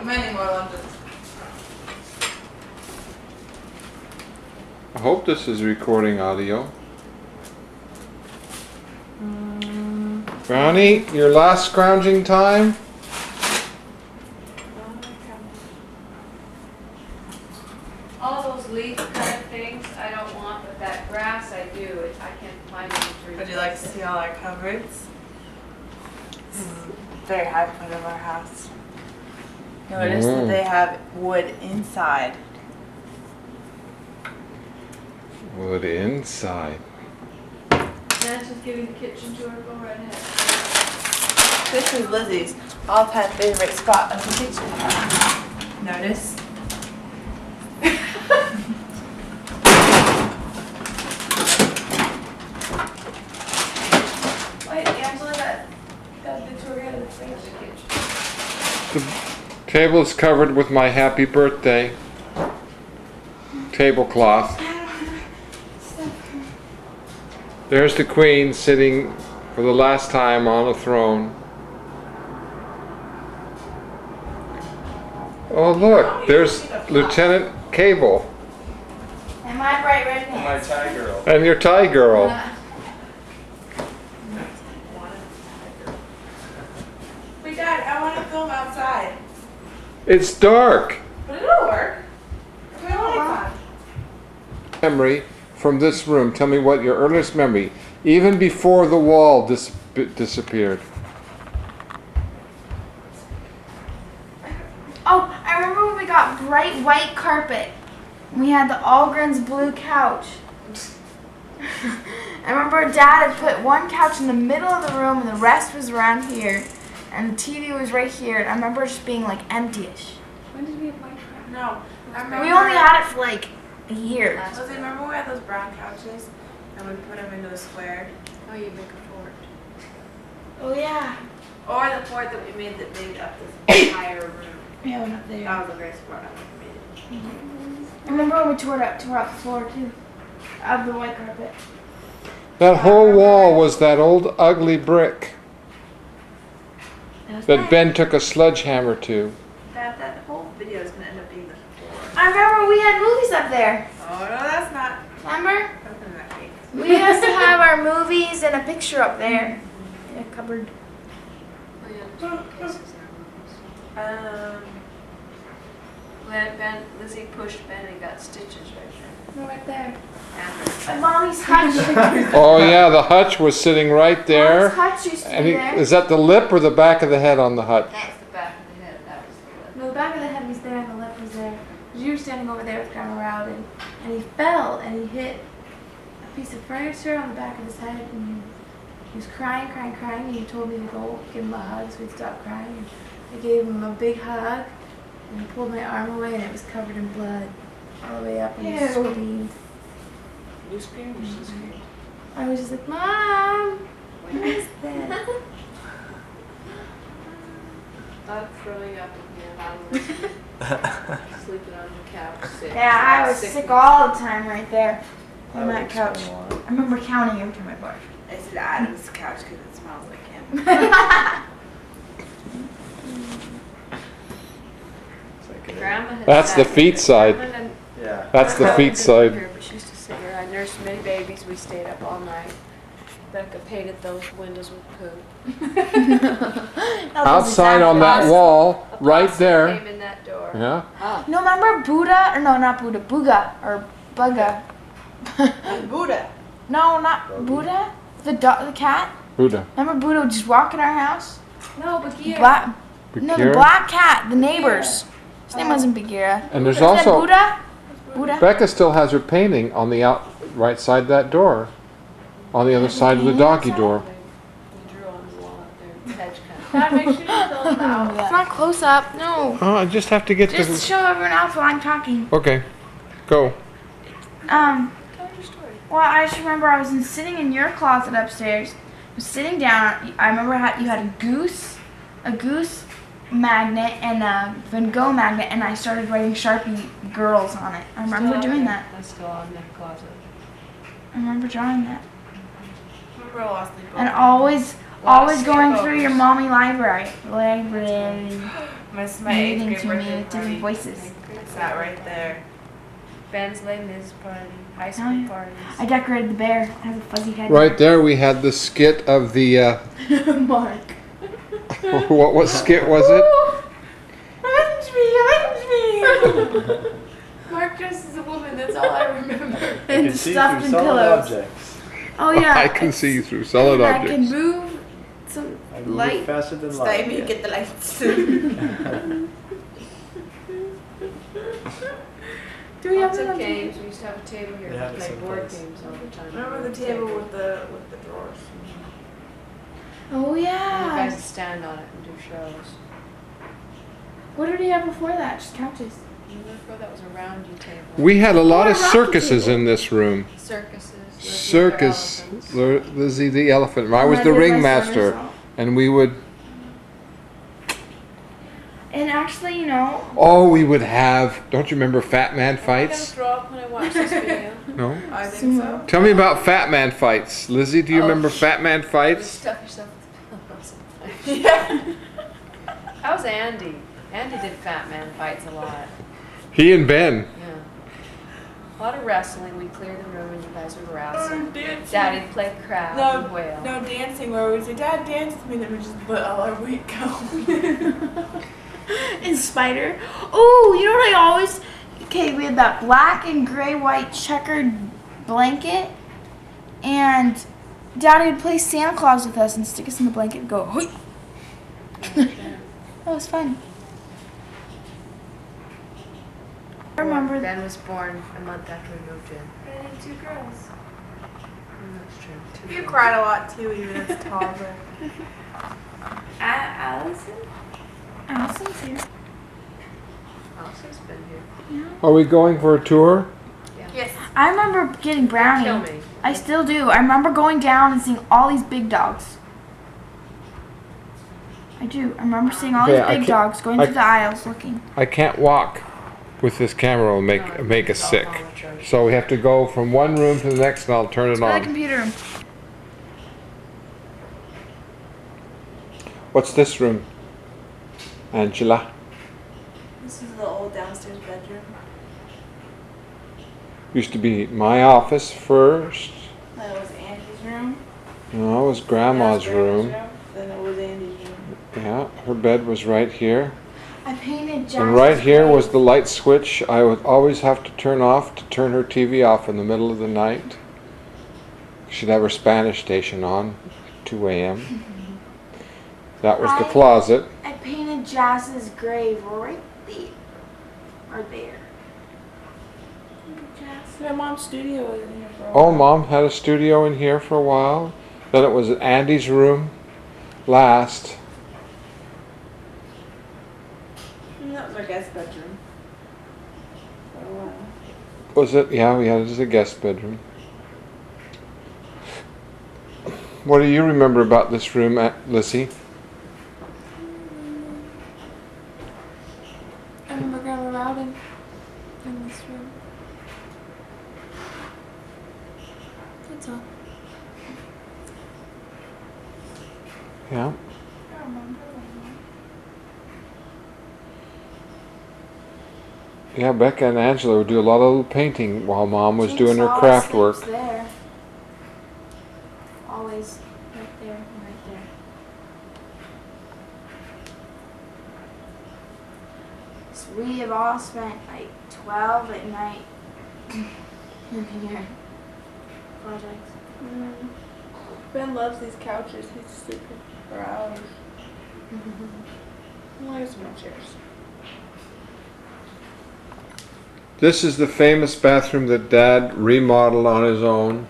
Many more Londons. I hope this is recording audio. Brownie, your last scrounging time? All those leaf kind of things I don't want, but that grass I do. I can't find any trees. Would you like to see all our cupboards? This is a very high point of our house. Notice that they have wood inside. Wood inside. Nancy's giving the kitchen tour. Go right ahead. This is Lizzie's all-time favorite spot of the kitchen. Notice. Wait, Angela, that the tour guide of the kitchen. The table is covered with my happy birthday tablecloth. There's the Queen sitting for the last time on a throne. Oh look, there's Lieutenant Cable. And my bright red pants. My tie girl. And your tie girl. Wait, Dad, I want to film outside. It's dark. But it'll work. Put the lights on. Memory from this room. Tell me what your earliest memory, even before the wall disappeared. Oh, I remember when we got bright white carpet. We had the Allgren's blue couch. I remember Dad had put one couch in the middle of the room and the rest was around here. And the TV was right here. And I remember it just being like empty-ish. When did we have white crap? No, I remember. We only had it for like a year. Lizzie, remember we had those brown couches and we put them into a square? Oh, you make a fort. Oh yeah. Or the fort that we made that made up this entire room. Yeah, one up there. That was a great sport. I made it. I remember when we tore out the floor too. Of the white carpet. That whole wall was that old ugly brick that Ben took a sledgehammer to. That whole video is going to end up being the floor. I remember we had movies up there. Oh, no, that's not. Remember? Something that cake. We used to have our movies and a picture up there. In a cupboard. Oh, yeah, the cases there. Ben, Lizzie pushed Ben and got stitches right there. Right there. And My mommy's hutch. Oh yeah, the hutch was sitting right there. Mommy's hutch used to And be there. is that the lip or the back of the head on the hutch? that's the back of the head. That was the lip. No, the back of the head was there and the lip was there. You were standing over there with Grandma Rowden, and he fell and he hit a piece of furniture on the back of his head, and he was crying, and he told me to go give him a hug so he'd stop crying. And I gave him a big hug, and he pulled my arm away, and it was covered in blood all the way up, and he Ew. screamed. You screamed or she screamed? I was just like, Mom, what is that? Thought of throwing up again. I was sleeping on the couch. Sick. Yeah, I was sick all the time right there I on would that couch. explain why. I remember counting every time I barfed. I said Adam's couch because it smells like him. It's like a- Grandma had That's sat the feet side. Grandma and- Yeah. That's the Grandma feet didn't side. live here, but she used to sit here. I nursed many babies. We stayed up all night. Becca painted those windows with poo. Outside on that wall, A right possum there. came in that door. Yeah. No, remember Buddha? Or no, not Buddha. Booga or Bugga. And Buddha. No, not Buddha. The cat. Buddha. Remember Buddha would just walk in our house? No, but here. Black. No, the Bakira. black cat. The neighbors. His name wasn't Bagheera. And there's Is that also Buddha. Buddha. Becca still has her painting on the right side of that door, on the other side of the doggy door. We drew on the wall up there. Hedge cut. Dad, make sure you fill them out. It's not close up. No. Oh, I just have to get Just this. show everyone else while I'm talking. Okay, go. Tell your story. Well, I just remember I was sitting in your closet upstairs. I was sitting down. I remember you had a goose magnet and a Van Gogh magnet, and I started writing Sharpie girls on it. I remember doing that. That's still on that closet. I remember drawing that. Remember lost the book. And always going through your mommy library. my eighth reading grade to me birthday with different party. voices. Sat right there. Ben's Les Mis party, high school Oh, yeah. parties. I decorated the bear. It has a fuzzy head. Right there we had the skit of the, Mark. what skit was it? Avenge me! Mark dressed as a woman, that's all I remember. You And can see stuffed through in solid pillows. objects. Oh yeah. I can see through solid I can objects. move some I move light. faster than light. Stay me, get the lights. Do we have Lots it of on games. tape? We used to have a table here. They have We it played board someplace. games all the time. Remember the table with the drawers? Oh And you yeah. guys would stand on it and do shows. What did we have before that? Just couches. Before that was a roundy table. We had a lot Oh, of a rocky circuses table. in this room. Circuses. Circus, elephants. Lizzie the elephant. I was I the did my ringmaster, somersault. and we would. And actually, you know, Oh, we would have. Don't you remember Fat Man Am I gonna fights? throw up when I watch this video? No. I think so. Tell me about Fat Man fights, Lizzie. Do you Oh. remember Fat Man You fights? stuff yourself with pillows. Yeah. How's Andy? Andy did Fat Man fights a lot. He and Ben. Yeah. A lot of wrestling. We'd clear the room and you guys would wrestle. Dancing. Daddy'd play crowd and whale. No dancing where we say, Dad, dance with me, then we just let all our weight go. in Spider. Oh, you know what I always. Okay, we had that black and gray white checkered blanket, and Daddy would play Santa Claus with us and stick us in the blanket and go, hoi. That was fun. I remember Ben was born a month after we moved in. I had 2 girls. That's true. You cried a lot too, even as a toddler. Allison? Allison's here. Allison's been here. Are we going for a tour? Yes. I remember getting brownie. Kill me. I still do. I remember going down and seeing all these big dogs. I do. I remember seeing all Okay, these I big can't- dogs going I- through the aisles looking. I can't walk with this camera. Will make us sick. So we have to go from one room to the next, and I'll turn it To the on. computer room. What's this room, Angela? This is the old downstairs bedroom. Used to be my office first. That was Andy's room. No, it was Grandma's That was room. Grandma's Then it was Andy's room. Yeah, her bed was right here. I painted Jack's And right here grave. was the light switch I would always have to turn off to turn her TV off in the middle of the night. She'd have her Spanish station on, 2 a.m. That was the I- closet. I painted Jazz's grave right there. Or there. My mom's studio was in here for a Oh, while. Mom had a studio in here for a while. Then it was Andy's room last. And that was our guest bedroom. For a while. Was it? Yeah, we had it as a guest bedroom. What do you remember about this room, Lissy? I remember Grandma Rowden in this room. That's all. Yeah. I remember. Yeah, Becca and Angela would do a lot of little painting while Mom was doing her Chainsaw craft sticks work. There. Always right there and right there. So we have all spent like 12 at night in here. Projects. Ben loves these couches. He's sleeping for hours. Where's my chairs? This is the famous bathroom that Dad remodeled on his own.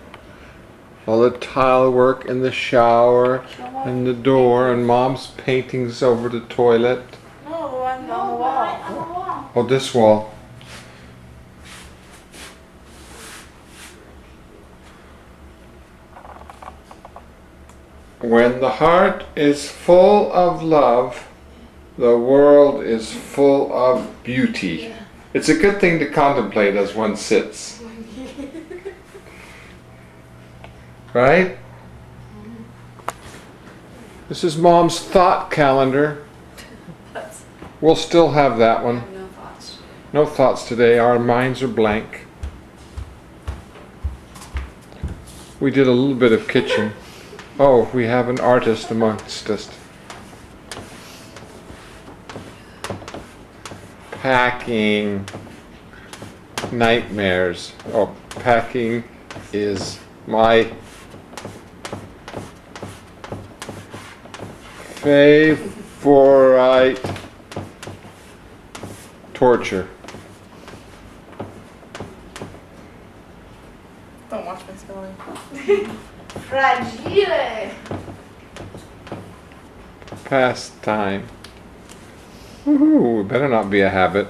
All the tile work in the shower and the door and Mom's paintings over the toilet. No, the one No, on the right on wall. the wall. Oh, this wall. When the heart is full of love, the world is full of beauty. It's a good thing to contemplate as one sits. Right? This is Mom's thought calendar. We'll still have that I one. have no thoughts. No thoughts today. Our minds are blank. We did a little bit of kitchen. Oh, we have an artist amongst us. Packing. Nightmares. Oh, packing is my favorite torture. Don't watch my spelling. Fragile. Pastime. Woohoo, better not be a habit.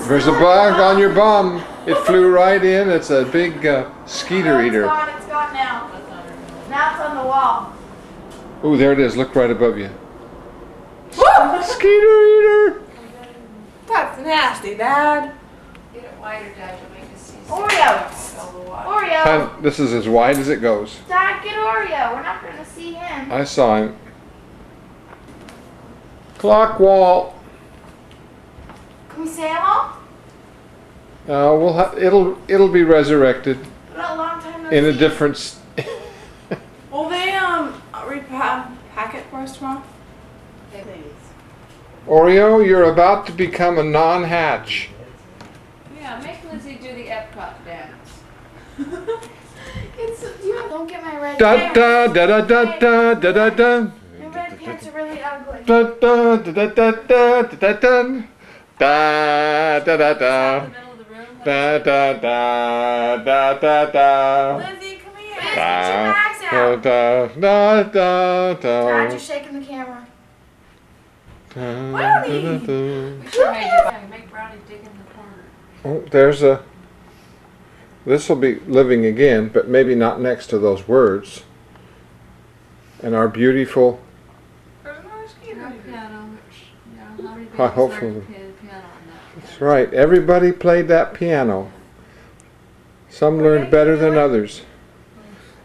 There's a bug on your bum. It flew right in. It's a big skeeter eater. It's gone now. Now it's on the wall. Ooh, there it is. Look right above you. Skeeter eater. That's nasty, Dad. Get it wider, Dad, you'll make us see. Oreo. All the water. Oreo. This is as wide as it goes. Dad, get Oreo. We're not going to see him. I saw him. Clock wall. Can we say him all? It'll be resurrected Not a long time no in a see. different. Will they pack it for us tomorrow? Please. Oreo, you're about to become a non-hatch. Yeah, make Lizzie do the Epcot dance. Don't get my red Da hair. da da da da da da da da. Your red pants are really ugly. Da da da da da da da da da da da da. In the middle of the room. Da da da da da da. Lizzie, come here. Liz, get your bags Da out. da da da Dad, da. you're shaking the camera. We should make Brownie dig in the corner. Oh, there's a. This will be living again, but maybe not next to those words. And our beautiful. There's no skeeter. No piano. Yeah, how many I babies hope learn so. to play the piano on that? That's right. Everybody played that piano. Some learned better than others.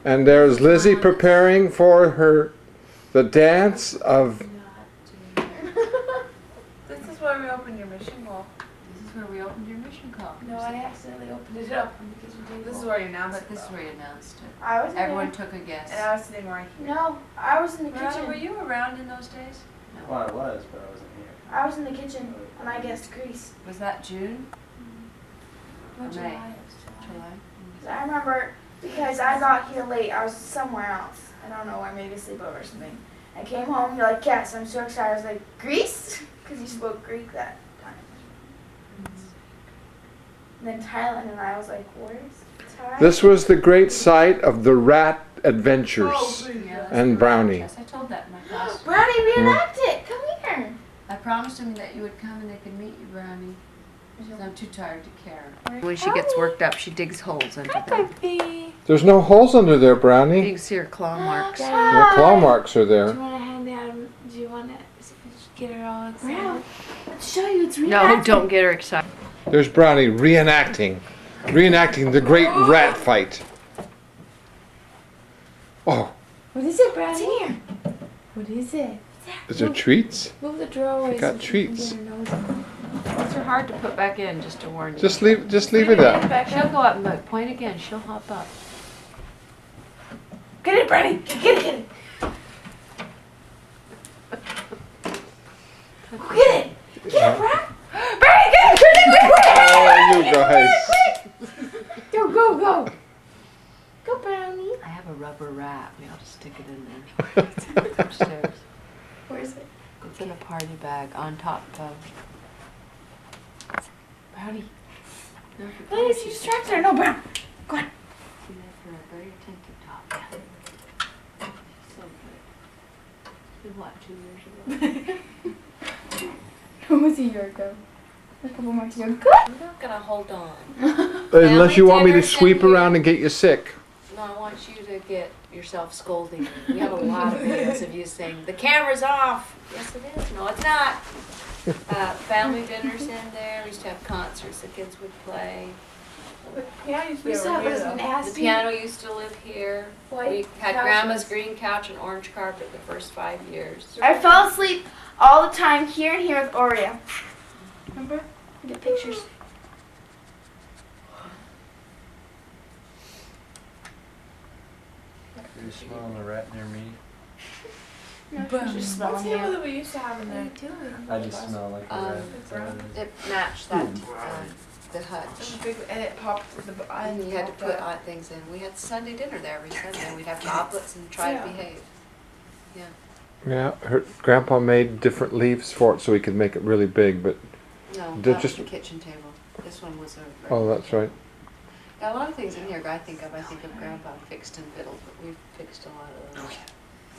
And there's Lizzie preparing for the dance of. This is where we opened your mission ball. This is where we opened your mission call. No, I accidentally opened it up on the kitchen table. This is where you announced But it. this is where you announced it. I was in Everyone there. took a guess. And I was sitting right here. No, I was in the Brother, kitchen. were you around in those days? Well, I was, but I wasn't here. I was in the kitchen, and I guessed Greece. Was that June? Or May. July. July? 'Cause I remember because I got here late. I was somewhere else. I don't know where, maybe a sleepover or something. I came home. You're like, yes. I'm so excited. I was like, Greece, because you spoke Greek that time. And then Thailand, and I was like, where's Thailand? This was the great site of the rat adventures. Yeah, that's And the Brownie. Yes, I told that in my class. Brownie, reenact it. Come here. I promised him that you would come and they could meet you, Brownie. Because I'm too tired to care. When she gets worked up, she digs holes into them. Puppy. There's no holes under there, Brownie. You can see her claw marks. The claw marks are Do you there. want to hand out? Do you want to get her all excited? Let's show you. It's No, reenacting. don't get her excited. There's Brownie reenacting the great rat fight. Oh, What is it, Brownie? It's in here. What is it? is there treats? Move the drawer away. I got so she treats. can get her nose in. Those are hard to put back in, just to warn you. Just leave it up. She'll go up and look. Point again. She'll hop up. Get it, Brownie. Get it. Get it. Get it. Get it, Brownie. Brownie, get it. Oh, you guys. Go, go, go. Go, Brownie. I have a rubber rat. We ought to stick it in there. Upstairs. Where is it? It's in a party bag on top of. Brownie. No, if you Please, you distract her. No, Brown. Go on. see that for a very attentive top. So good. It's been what, 2 years ago? When was a year ago? A couple months ago. Good. I'm not gonna hold on. Unless you want me to dinner's sweep in here. around and get you sick. No, I want you to get yourself scolding. We have a lot of videos of you saying, the camera's off. Yes, it is. No, it's not. Family dinners in there. We used to have concerts the kids would play. Yeah, used to We be still over have here, those though. The nasty piano used to live here. white We had couches. grandma's green couch and orange carpet the first 5 years. I fell asleep all the time here and here with Oreo. Remember? Get pictures. Are you smelling the rat near me? No, But she's just smelling what's the other you. that we used to have in What are there? you doing? I just smell like a rat. It matched that, the It was hutch. big, and it popped. And you had to put odd things in. We had Sunday dinner there every Sunday. We'd have goblets and try to behave. Yeah, her grandpa made different leaves for it so he could make it really big, but No, They're that just- was the kitchen table. This one was a. oh, that's right. Got a lot of things in here I think of Grandpa fixed and fiddled, but we've fixed a lot of those.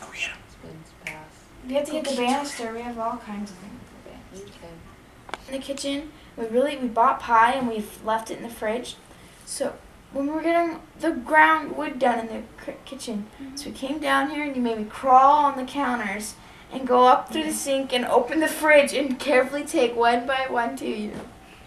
Oh yeah. It's been past. We have to get the banister. We have all kinds of things for the banister. Okay. In the kitchen, we bought pie and we've left it in the fridge. So when we were getting the ground wood done in the kitchen, so we came down here and you made me crawl on the counters and go up through the sink and open the fridge and carefully take one by one to you.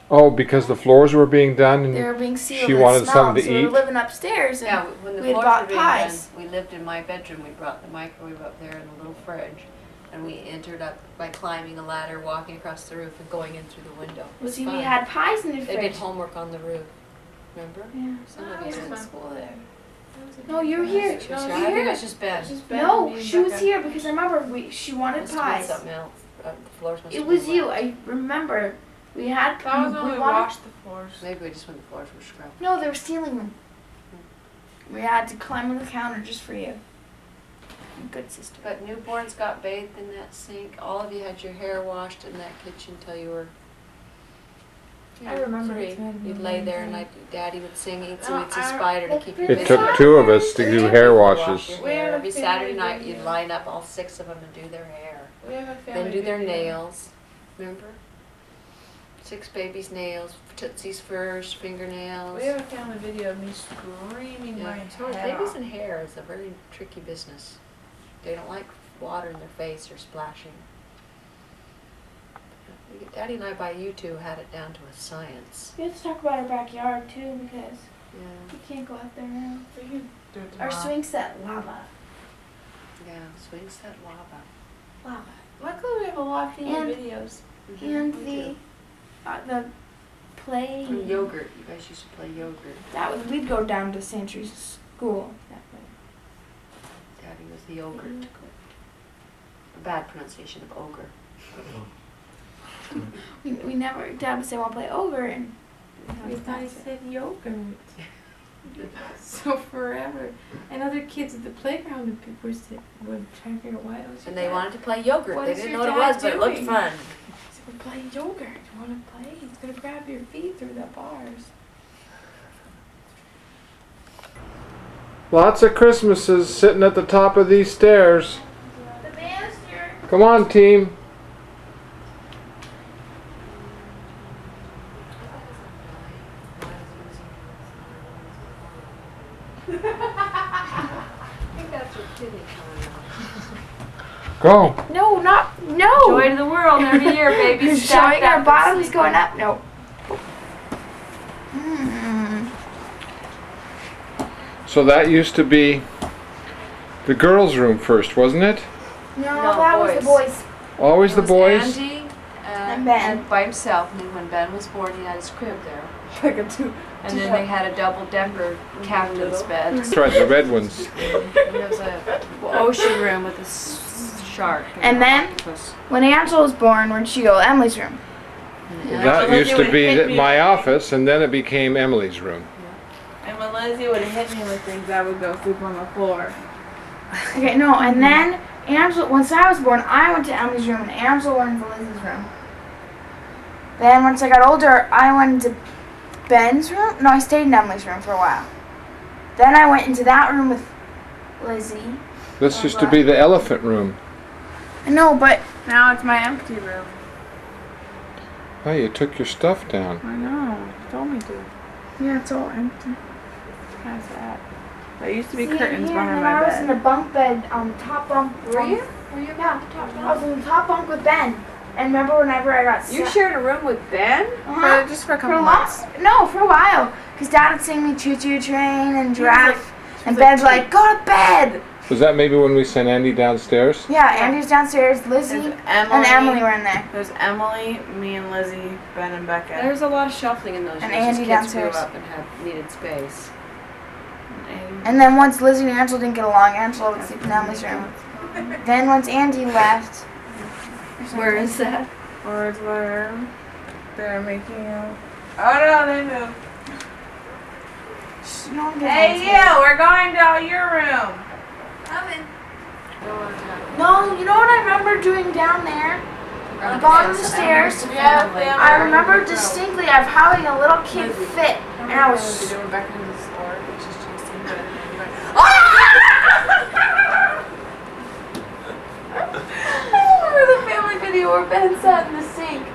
Oh, because the floors were being done They and were being sealed. she and wanted smelled, something to so we were eat? living upstairs. And Yeah, when the we had floors bought were being done, pies. we lived in my bedroom. We brought the microwave up there in the little fridge, and we entered up by climbing a ladder, walking across the roof, and going in through the window. It was See, fun. we had pies in the They did fridge. homework on the roof. Remember? Yeah. Some I of you was did. in school there. No, you were here. She was No, here. you I were think here. that's just Ben. No, she was here because I remember she wanted Must have been pies. something else. The floors must It have was been you. wet. I remember. We had. That was we when we wanted- washed the floors. Maybe just when the floors were scrubbed. No, they were stealing them. We had to climb on the counter just for you. Good sister. But newborns got bathed in that sink. All of you had your hair washed in that kitchen till you were. I remember three. it. You'd lay there and Daddy would sing "Itsy Oh, Bitsy I- Spider" to look, keep you there's it busy. took two of us to do hair washes. Your We hair. have a Every family Saturday night video. you'd line up all 6 of them and do their hair. We have a family Then do their video. nails. Remember? 6 babies' nails, Tootsie's first, fingernails. We have a family video of me screaming my So head babies off. and hair is a very tricky business. They don't like water in their face or splashing. Daddy and I, by you two, had it down to a science. We have to talk about our backyard too because Yeah, we can't go out there now. We can do it Our tomorrow. swing set lava. yeah, swing set lava. Lava. Luckily, we have a lot of family And- videos. And We the play. do. And yogurt. You guys used to play yogurt. That was we'd go down to Santry's school that way. Daddy was the yogurt. A bad pronunciation of ogre. We never. Dad would say, "Want to play ogre?" And We thought he said yogurt. So forever. And other kids at the playground would try to figure out why it was. And they wanted to play yogurt. What They is didn't your know what it dad was, but it looked doing? fun. So we're playing yogurt. You want to play? He's gonna grab your feet through the bars. Lots of Christmases sitting at the top of these stairs. the banister. Come on, team. I think that's your kidney coming out. Go. No, not no. Joy to the world every year, baby. You're showing our bottoms going up. No. So that used to be the girls' room first, wasn't it? No, No, that was the boys. Always the boys. Andy And Ben. by himself. And then when Ben was born, he had his crib there. Like a two. And then they had a double-decker captain's bed. That's right, the red ones. There was a ocean room with a shark. And then? octopus. When Angela was born, where'd she go? Emily's room. Yeah. That Lizzie used to would hit be me. my office, and then it became Emily's room. And when Lizzie would hit me with things, I would go sleep on the floor. Okay, no, and then Angela. Once I was born, I went to Emily's room, and Angela went into Lizzie's room. Then once I got older, I went into Ben's room. No, I stayed in Emily's room for a while. Then I went into that room with Lizzie. This used to be the elephant room. No, but Now it's my empty room. Oh, you took your stuff down. I know. You told me to. yeah, it's all empty. How's that? There used to be See, curtains here, behind and my I was in the bed. bunk bed, top bunk. Were you? Were you? Yeah, I was in the top bunk with Ben. And remember whenever I got You sick? shared a room with Ben? Just for a couple For a months. while. No, for a while. Because Dad would sing me Choo Choo Train and Giraffe. And was like Ben's like, go to bed! Was that maybe when we sent Andy downstairs? Yeah, Andy's downstairs, Lizzie There's and Emily were in there. There's Emily, me and Lizzie, Ben and Becca. There's a lot of shuffling in those And years as Andy kids grew downstairs. up and needed space. And then once Lizzie and Angela didn't get along, Angela would sleep in Emily's room. Then once Andy left. Where is that? Words were they're making out. Oh no, they moved. Shh, no one gets Hey you, we're going to your room. No, you know what I remember doing down there? The bottom of the stairs. Yeah, I remember distinctly of having a little kid fit. And I was... They were back in the store, which is chasing but I remember the family video where Ben sat in the sink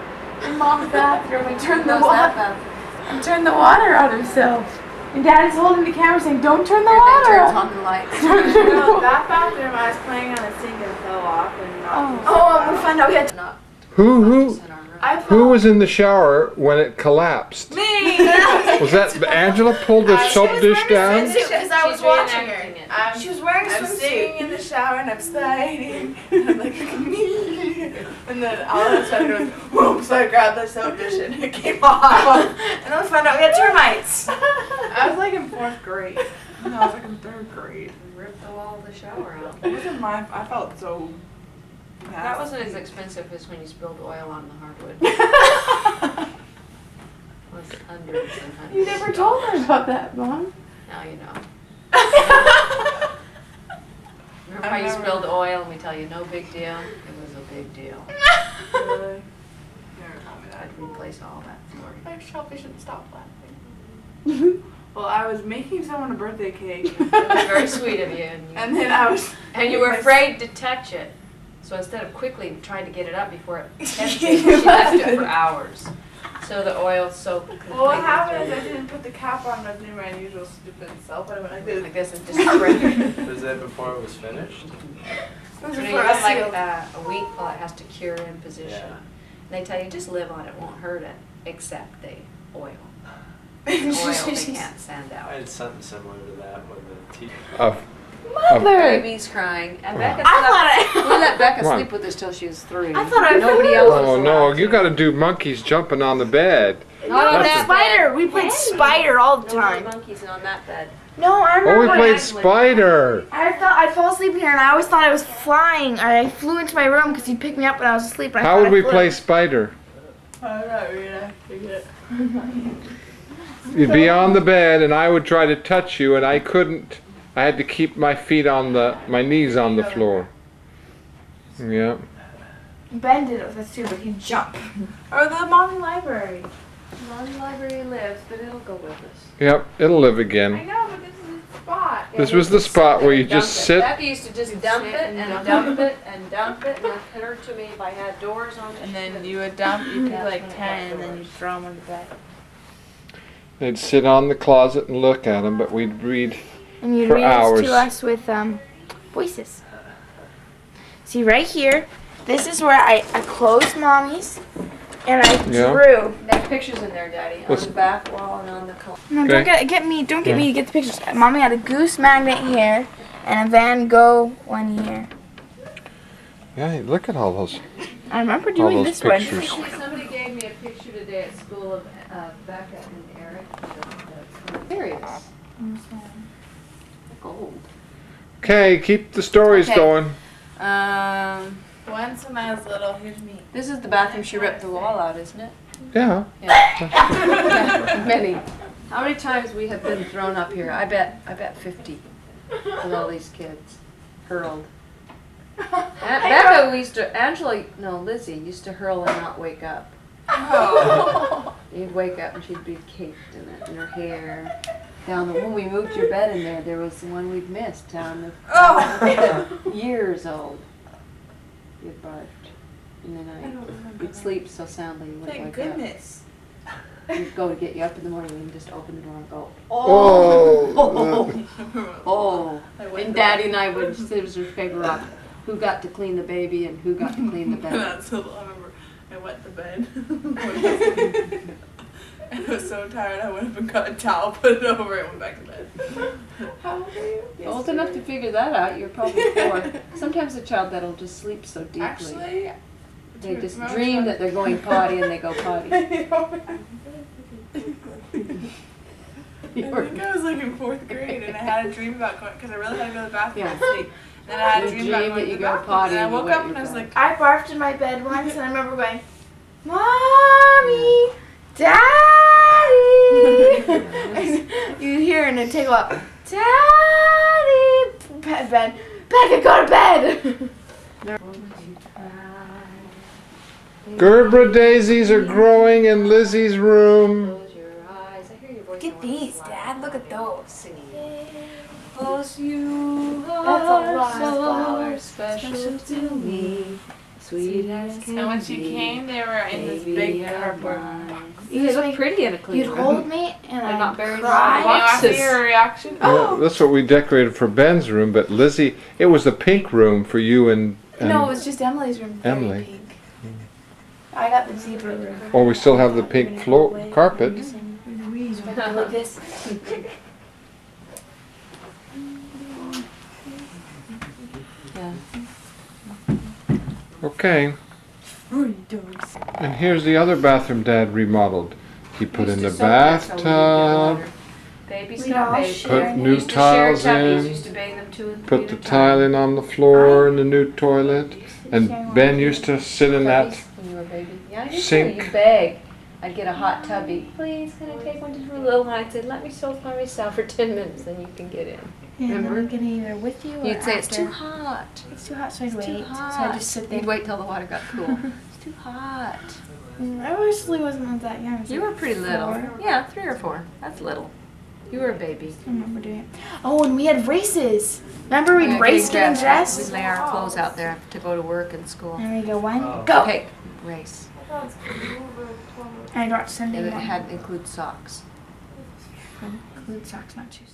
in Mom's bathroom and turned the water on himself. And Dad's holding the camera saying, "Don't turn the water turns on." on the lights. No, that bathroom I was playing on the sink and fell off and knocked Oh, we found out we had Not Who in our room. who was in the shower when it collapsed? me. Was that Angela pulled the soap dish down? because I was She's watching her. reenacting it. She was wearing a I'm sitting swimsuit. in the shower and I'm sliding. And I'm like, and then all of a sudden it was whoop, so I grabbed the soap dish and it came off. And then we found out we had termites. I was like in 4th grade. No, I was like in 3rd grade. Ripped the wall of the shower out. It wasn't my, I felt so bad. That wasn't as expensive as when you spilled oil on the hardwood. It was hundreds and hundreds. You never told her about that, Mom. Now you know. Remember how you spilled oil and we tell you no big deal? It was a big deal. Really? Never told me that. I'd replace all that for you. I probably shouldn't stop laughing. Well, I was making someone a birthday cake. It was very sweet of you. And then I was. And you were afraid to touch it. So instead of quickly trying to get it up before it touched you, she left it for hours. So the oil soaked completely. Well, what happened is through. I didn't put the cap on as near my usual stupid self, but I went like this. I guess it just spread. Was that before it was finished? It was You know, you for have us like sealed. a week while it has to cure in position. Yeah. And they tell you just live on it, won't hurt it, except the oil. The oil they can't sand I out. had something similar to that with the tea. Baby's crying. And Becca slept. We let Becca Come on. sleep with us till she was 3. I thought I Nobody heard. else was Oh no, allowed you to. got to do monkeys jumping on the bed. Not on That's that Spider. bed. We played Spider all the No more time. monkeys on that bed. No, I Oh, we remember. played Spider. I fell asleep here and I always thought I was flying. Or I flew into my room because you picked me up when I was asleep. And I How thought would I we flew. play Spider? I'm not reenacting it. You'd be on the bed and I would try to touch you and I couldn't. I had to keep my feet on my knees on the floor. Yeah. Ben did it with us too, but he'd jump. Or the mommy library. Mommy library lives, but it'll go with us. Yep, it'll live I again. know, but this is the spot. This was the spot where you Dump just it. sit. Becca used to just dump it sit and and dump dump it and dump it. And it occurred to me if I had doors on it. And then you would dump, you pick That's like when it 10 got and then you doors. throw them on the bed. They'd sit on the closet and look at them, but we'd read. And you'd For read hours. it to us with voices. See right here, this is where I closed Mommy's and I Yeah. drew. There's pictures in there, Daddy, on Let's- the back wall and on the column. No, Okay. don't get me to get the pictures. Mommy had a goose magnet here and a Van Gogh one here. Yeah, look at all those. I remember doing those this one. pictures. Somebody gave me a picture today at school of Becca and Eric. Serious. Gold. Okay, keep the stories Okay. going. Once when I was little, here's me. This is the bathroom she ripped the wall out, isn't it? Yeah. Yeah. Many. How many times we have been thrown up here? I bet 50 with all these kids hurled. Becca, Lizzie used to hurl and not wake up. Oh. You'd wake up and she'd be caked in it, in her hair. When we moved your bed in there was the one we'd missed down the years old. You'd barked in the night. You'd sleep so soundly you wouldn't Thank wake goodness. up. We'd go to get you up in the morning and just open the door and go, Oh. oh. And Daddy and I would scissors paper off who got to clean the baby and who got to clean the bed. That's what I remember. I wet the bed. And I was so tired I went up and got a towel, put it over it, and went back to bed. How old are you? Old enough to figure that out, you're probably 4. Sometimes a child that'll just sleep so deeply. Actually, They just dream that they're going potty and they go potty. I think I was like in 4th grade and I had a dream about going, because I really had to go to the bathroom Yeah. and sleep. Then I had a You dream about dream going that to you the go bathroom. potty And I and you woke wet up your and I was butt. like, I barfed in my bed once, and I remember going, "Mommy, Daddy," and you'd hear and it'd take a while, "Daddy," bed, Becca, go to bed. Gerbera daisies are growing in Lizzie's room. Close your eyes. I hear your voice. Get these, Dad. Look at those. Close you That's a lot of so flowers, special to me. Sweet as can and when she be. came, they were in this Baby big of cardboard mine. box. You look pretty in a clean You'd room. hold me, and They're I'd not buried in cry. the Can you ask me boxes. your reaction? Yeah, that's what we decorated for Ben's room, but Lizzie, it was the pink room for you and No, it was just Emily's room. Very Emily. Pink. I got the zebra room. or we still have the pink floor carpet. Like this. Yeah. Okay. And here's the other bathroom Dad remodeled. He put in the bathtub, Babies We don't all bathe. share. put new Used to share tiles tubbies, used in, to bathe them 2 and 3 put at the a time. tile in on the floor in the new toilet. And Ben used to sit in that. When you were a baby. Yeah, you sink. too. You beg. I'd get a hot tubby. Please, can I take one just for a little while? I'd say, let me soak by myself for 10 minutes, then you can get in. Yeah, Remember? I'm getting either with you or You'd say, it's after. too hot. It's too hot, so I'd It's wait. too hot. So I just sit there. You'd wait till the water got cool. It's too hot. I actually wasn't that young. I was You like were pretty little. 4. Yeah, 3 or 4. That's little. You were a baby. I remember doing it. Oh, and we had races. Remember we'd We'd race get getting dressed. dressed? We'd lay our clothes out there to go to work and school. And we go 1, Oh. go. Okay, race. And I'd watch Sunday And it morning. had include socks. Include socks, not shoes.